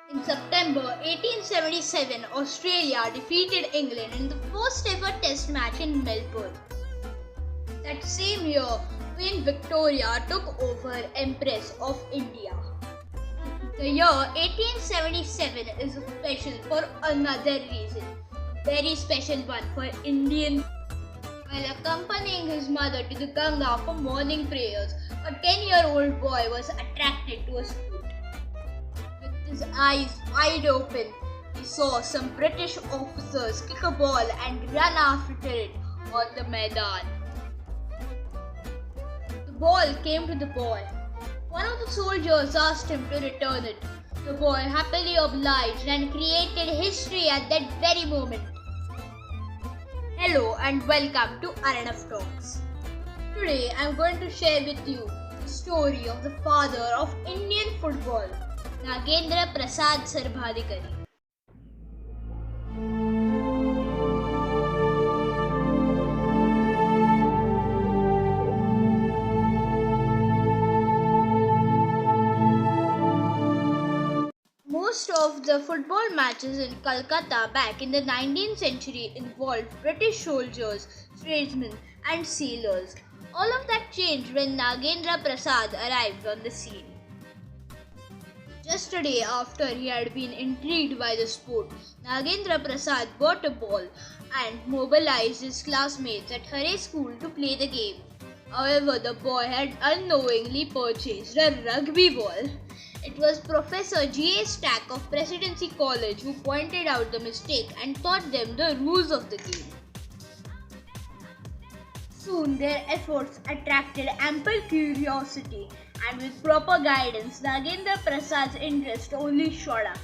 In September 1877, Australia defeated England in the first ever Test match in Melbourne. That same year, Queen Victoria took over Empress of India. The year 1877 is special for another reason, a very special one for Indian. While accompanying his mother to the Ganga for morning prayers, a 10-year-old boy was attracted to a sport. With his eyes wide open, he saw some British officers kick a ball and run after it on the Maidan. The ball came to the boy. One of the soldiers asked him to return it. The boy happily obliged and created history at that very moment. Hello and welcome to Aranav Talks. Today I am going to share with you the story of the father of Indian football, Nagendra Prasad Sarbhadikari. Most of the football matches in Calcutta back in the 19th century involved British soldiers, tradesmen, and sailors. All of that changed when Nagendra Prasad arrived on the scene. Just a day after he had been intrigued by the sport, Nagendra Prasad bought a ball and mobilized his classmates at Hare School to play the game. However, the boy had unknowingly purchased a rugby ball. It was Professor G.A. Stack of Presidency College who pointed out the mistake and taught them the rules of the game. Soon their efforts attracted ample curiosity, and with proper guidance, Nagendra Prasad's interest only shot up.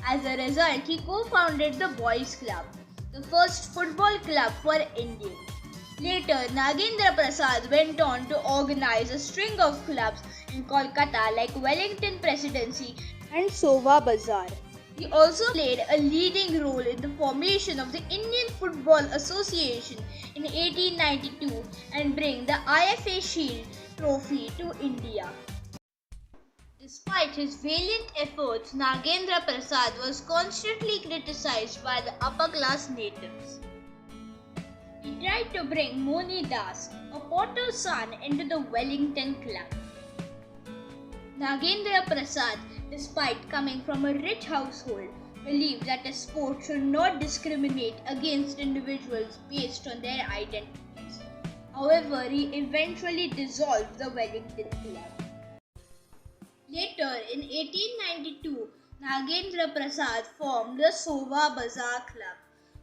As a result, he co-founded the Boys Club, the first football club for Indians. Later, Nagendra Prasad went on to organize a string of clubs in Kolkata like Wellington Presidency and Sova Bazaar. He also played a leading role in the formation of the Indian Football Association in 1892 and bring the IFA Shield trophy to India. Despite his valiant efforts, Nagendra Prasad was constantly criticized by the upper-class natives. He tried to bring Moni Das, a potter's son, into the Wellington club. Nagendra Prasad, despite coming from a rich household, believed that a sport should not discriminate against individuals based on their identities. However, he eventually dissolved the Wellington club. Later, in 1892, Nagendra Prasad formed the Sova Bazaar Club,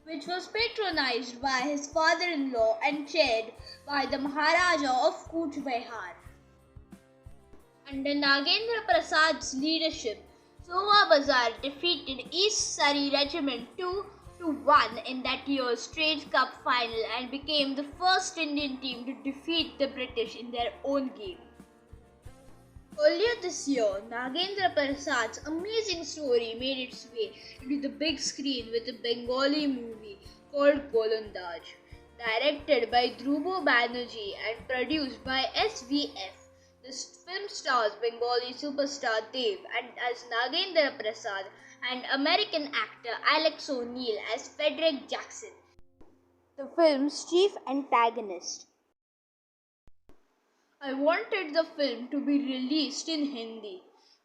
which was patronized by his father-in-law and chaired by the Maharaja of Cooch Behar. Under Nagendra Prasad's leadership, Sova Bazaar defeated East Surrey Regiment 2-1 in that year's Trade Cup final and became the first Indian team to defeat the British in their own game. Earlier this year, Nagendra Prasad's amazing story made its way into the big screen with a Bengali movie called Golondaaj, directed by Dhruvo Banerjee and produced by SVF. The film stars Bengali superstar Dev and as Nagendra Prasad and American actor Alex O'Neill as Frederick Jackson, the film's chief antagonist. I wanted the film to be released in Hindi.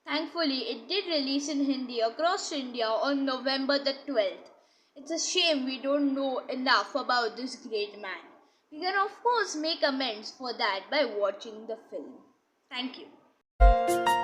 Thankfully, it did release in Hindi across India on November the 12th. It's a shame we don't know enough about this great man. We can of course make amends for that by watching the film. Thank you.